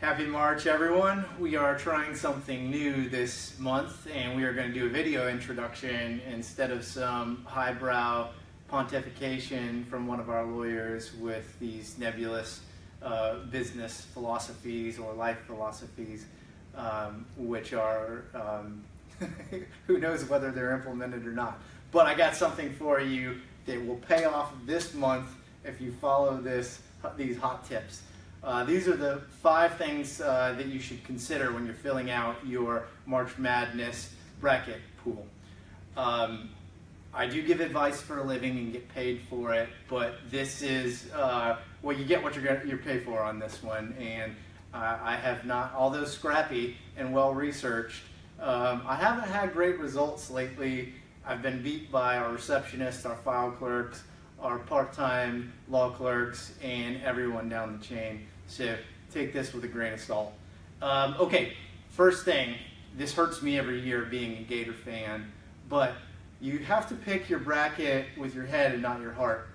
Happy March, everyone. We are trying something new this month, and we are going to do a video introduction instead of some highbrow pontification from one of our lawyers with these nebulous business philosophies or life philosophies, which are, who knows whether they're implemented or not. But I got something for you that will pay off this month if you follow these hot tips. These are the 5 things that you should consider when you're filling out your March Madness bracket pool. I do give advice for a living and get paid for it, but this is, well, you get what you're paid for on this one, and I have not, although scrappy and well-researched, I haven't had great results lately. I've been beat by our receptionists, our file clerks, our part-time law clerks, and everyone down the chain. So take this with a grain of salt. Okay, first thing, this hurts me every year being a Gator fan, but you have to pick your bracket with your head and not your heart.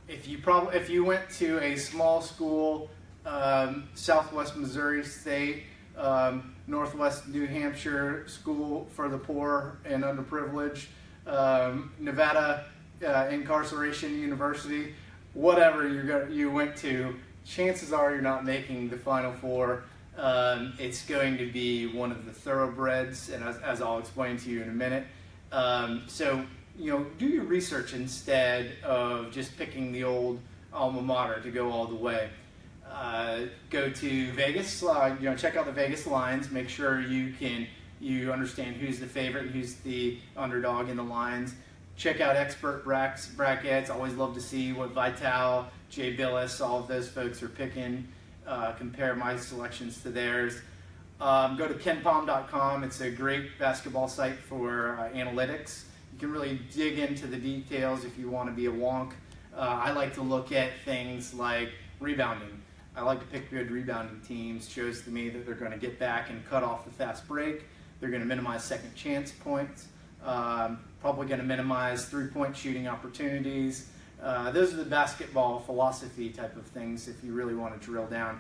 If you went to a small school, Southwest Missouri State, Northwest New Hampshire School for the Poor and Underprivileged, Nevada Incarceration University, whatever you went to, chances are you're not making the Final Four. It's going to be one of the thoroughbreds, and as I'll explain to you in a minute. So, do your research instead of just picking the old alma mater to go all the way. Go to Vegas, check out the Vegas lines, make sure you understand who's the favorite and who's the underdog in the lines. Check out expert brackets. Always love to see what Vital, Jay Billis, all of those folks are picking. Compare my selections to theirs. Go to kenpom.com. It's a great basketball site for analytics. You can really dig into the details if you want to be a wonk. I like to look at things like rebounding. I like to pick good rebounding teams. Shows to me that they're going to get back and cut off the fast break. They're going to minimize second chance points. Probably going to minimize three-point shooting opportunities. Those are the basketball philosophy type of things if you really want to drill down.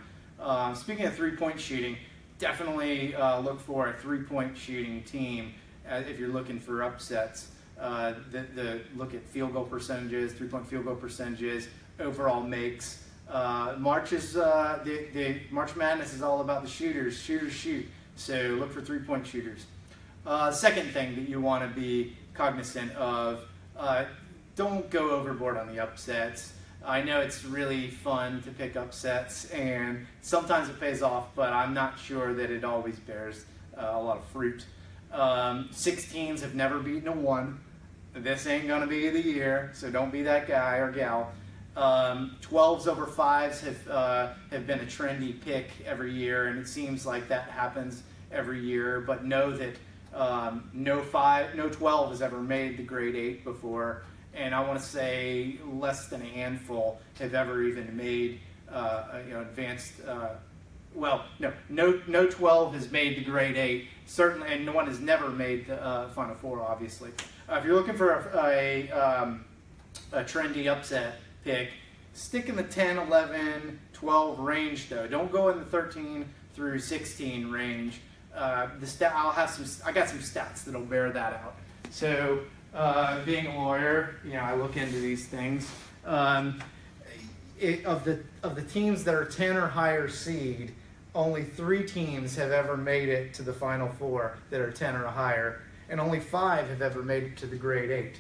Speaking of three-point shooting, definitely look for a three-point shooting team if you're looking for upsets. Look at field goal percentages, three-point field goal percentages, overall makes. The March Madness is all about the shooters. Shooters shoot. So look for three-point shooters. Second thing that you want to be cognizant of, don't go overboard on the upsets. I know it's really fun to pick upsets, and sometimes it pays off, but I'm not sure that it always bears a lot of fruit. 16s have never beaten a 1. This ain't going to be the year, so don't be that guy or gal. 12s over 5s have been a trendy pick every year, and it seems like that happens every year, but know that no 12 has ever made the grade 8 before, and I want to say less than a handful have ever even made advanced. No 12 has made the grade 8 certainly, and no one has never made the Final Four. Obviously, if you're looking for a trendy upset pick, stick in the 10, 11, 12 range though. Don't go in the 13 through 16 range. I got some stats that'll bear that out. So, being a lawyer, I look into these things. Of the teams that are 10 or higher seed, only 3 teams have ever made it to the Final Four that are 10 or higher, and only 5 have ever made it to the grade 8.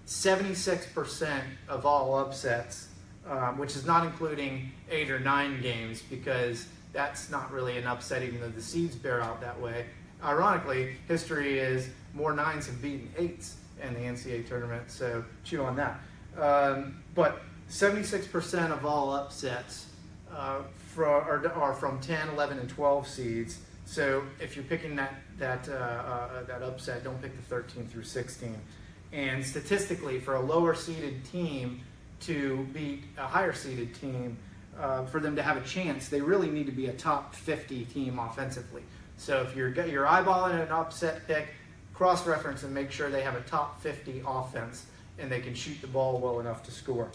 76% of all upsets, which is not including 8 or 9 games, because that's not really an upset even though the seeds bear out that way. Ironically, history is more 9s have beaten 8s in the NCAA tournament, so chew on that. But 76% of all upsets are from 10, 11, and 12 seeds. So if you're picking that upset, don't pick the 13 through 16. And statistically, for a lower seeded team to beat a higher seeded team, for them to have a chance, they really need to be a top 50 team offensively. So if you're eyeballing an upset pick, cross-reference and make sure they have a top 50 offense and they can shoot the ball well enough to score.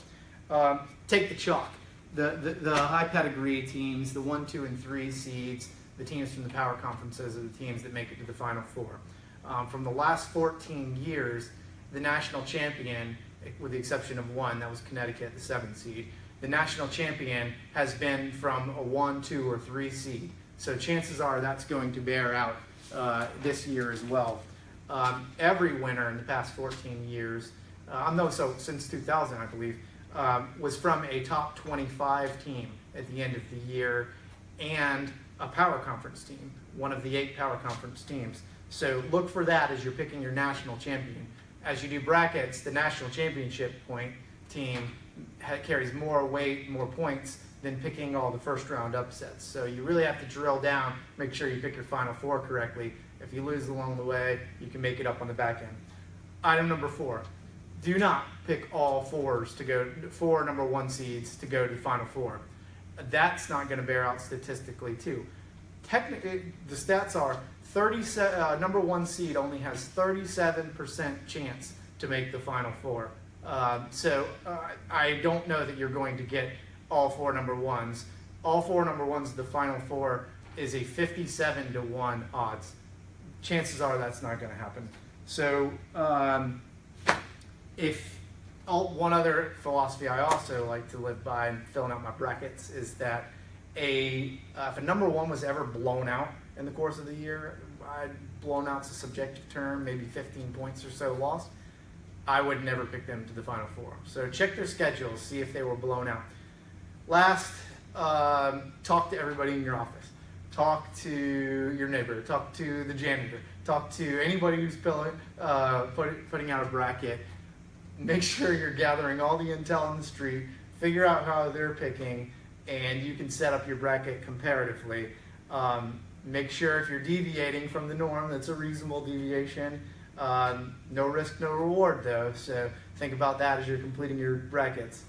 Take the chalk. the high pedigree teams, the 1, 2, and 3 seeds, the teams from the power conferences are the teams that make it to the Final Four. From the last 14 years, the national champion, with the exception of one, that was Connecticut, the 7th seed, the national champion has been from a 1, 2, or 3 seed. So chances are that's going to bear out this year as well. Every winner in the past 14 years, since 2000, I believe, was from a top 25 team at the end of the year and a power conference team, one of the 8 power conference teams. So look for that as you're picking your national champion. As you do brackets, the national championship point team carries more weight, more points than picking all the first round upsets. So you really have to drill down, make sure you pick your Final Four correctly. If you lose along the way, you can make it up on the back end. Item number 4, do not pick all 4s to go, 4 number 1 seeds to go to the Final Four. That's not going to bear out statistically too. Technically, the stats are number 1 seed only has 37% chance to make the Final Four. I don't know that you're going to get all 4 number 1s. All 4 number 1s, the Final Four is a 57-1 odds. Chances are that's not going to happen. So one other philosophy I also like to live by in filling out my brackets is that if a number 1 was ever blown out in the course of the year, blown out's a subjective term, maybe 15 points or so lost, I would never pick them to the Final Four. So check their schedules, see if they were blown out. Last, talk to everybody in your office. Talk to your neighbor, talk to the janitor, talk to anybody who's putting out a bracket. Make sure you're gathering all the intel on the street, figure out how they're picking, and you can set up your bracket comparatively. Make sure if you're deviating from the norm, that's a reasonable deviation. No risk, no reward though, so think about that as you're completing your brackets.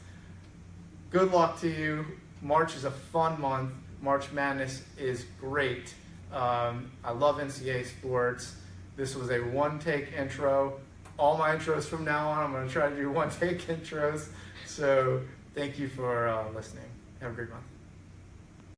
Good luck to you. March is a fun month. March Madness is great. I love NCAA sports. This was a one-take intro. All my intros from now on, I'm going to try to do one-take intros. So thank you for listening. Have a great month.